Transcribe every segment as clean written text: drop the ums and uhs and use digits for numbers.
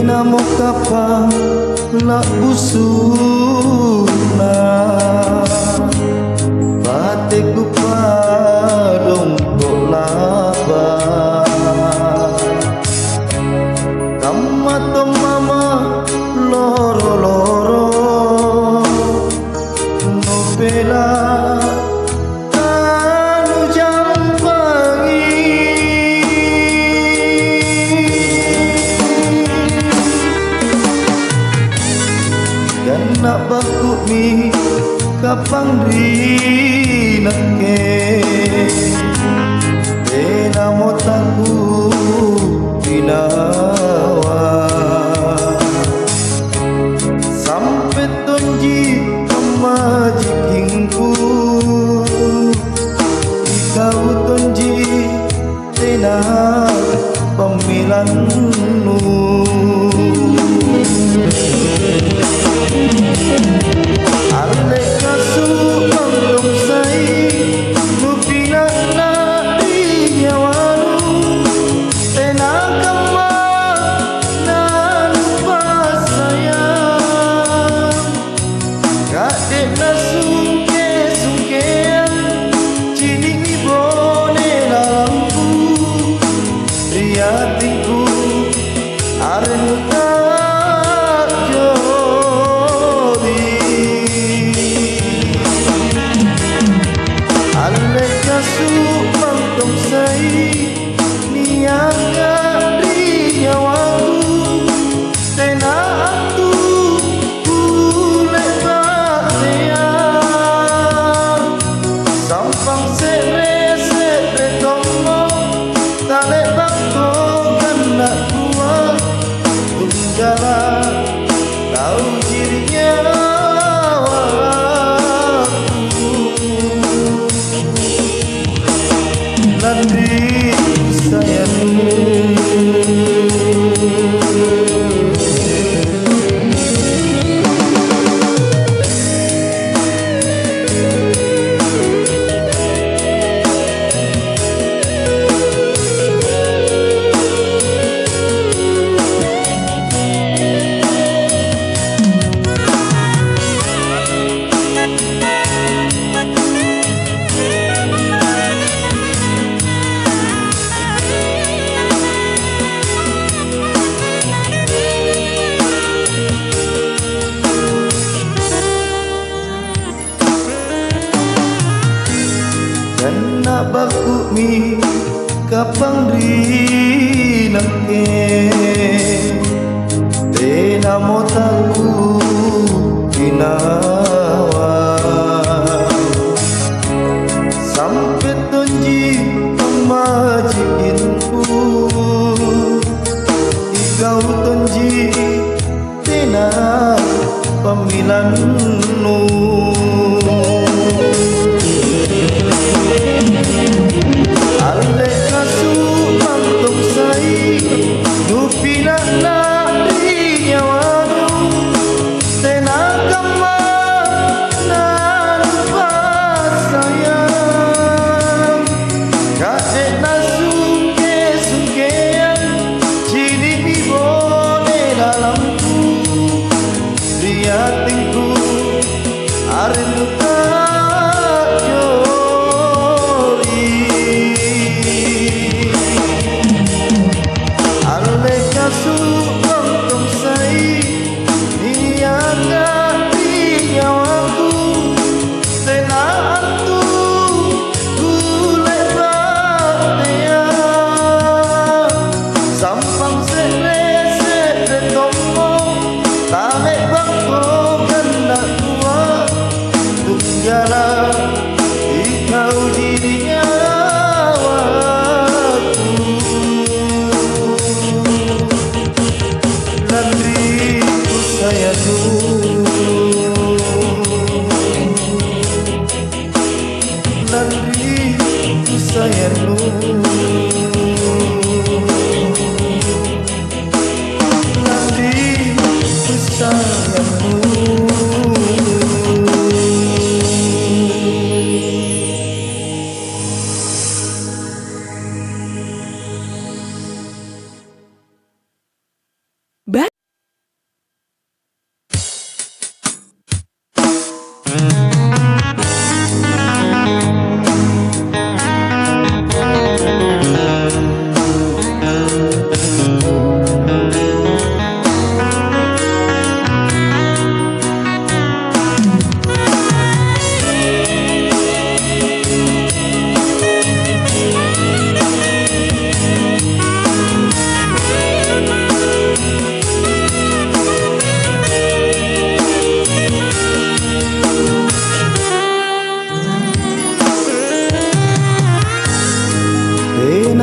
Namo kapang la busuna batikku padong kolaba kamato mama loro loro novela nak bakut mi kapang rinake namo taku dinawa sampai tonji pemajikinku kau tonji tena pemilanmu ale kasu mandong sai mupina na inyawanu tena kama na lupa sayang kade na sungke sungkean cining ibone dalamku riatinku arenuka supang sai niaga riyawaku tena aku kulek batea sampang sere tomo tale bakto kena tua tunggala tahu dirinya nanti sayangmu kena bakut mi kapang rinake tena motaku dinawa sampai tonji pemajikinku ikau tonji tena pemilanmu ale kasu mandong sai nupina na inyawanu tena kama na lupa sayang kade na sungke sungkean cini bibone dalamku liatinku arenuka supang sai niaga riyawaku tena aku kulek batea sampang sere tomo tale bakto kena tua tunggala ikau dirinya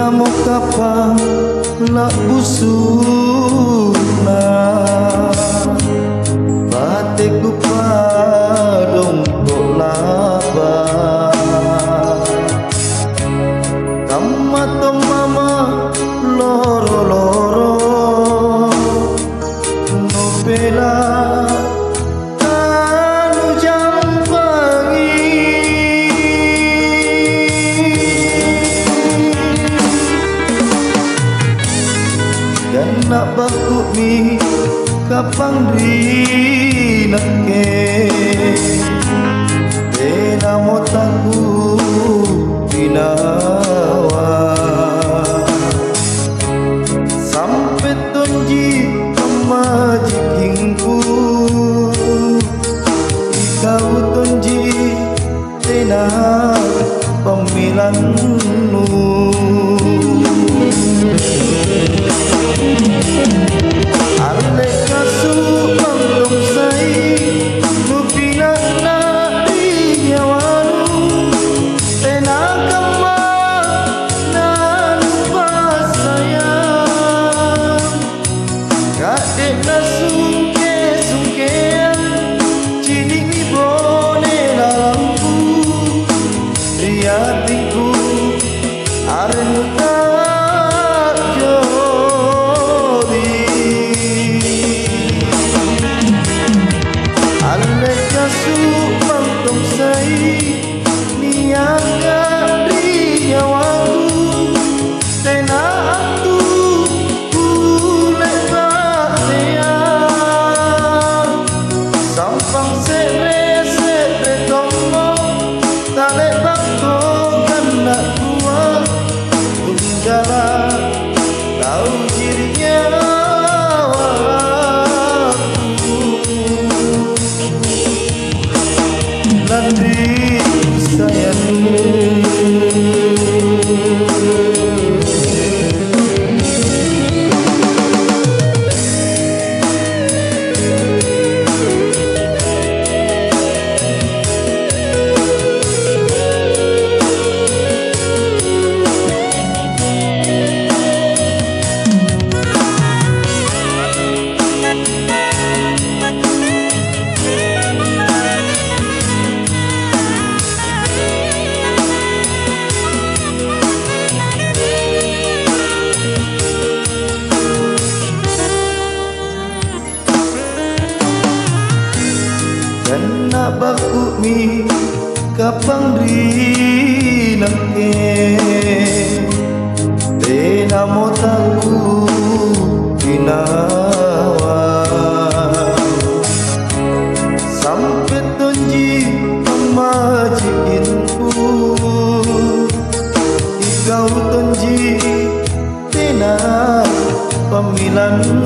namo kapang la busuna bateku padong kok laba kamato mama loro-loro novela anu jambangi dan nak baku mi kapang rinake tena motaku binawa sampai tonji pemajikingku ikau tonji tena pemilanmu alek kasu pangdong sai nupina na iyawalu tena kama na lupa sayang kadek na sungke-sungkean cining ibone dalamku di hatiku arenu tak jodi alek kasu pangdong sai niaga riyawaku tena aku kulek batean sampang sere-sere tomo talek bakto kena kuat tunggala tahu dirinya Landri sayangku kena baku mi kapang rinake tena motaku binawa sampai tonji pemajikinku ikau tonji tena pemilanmu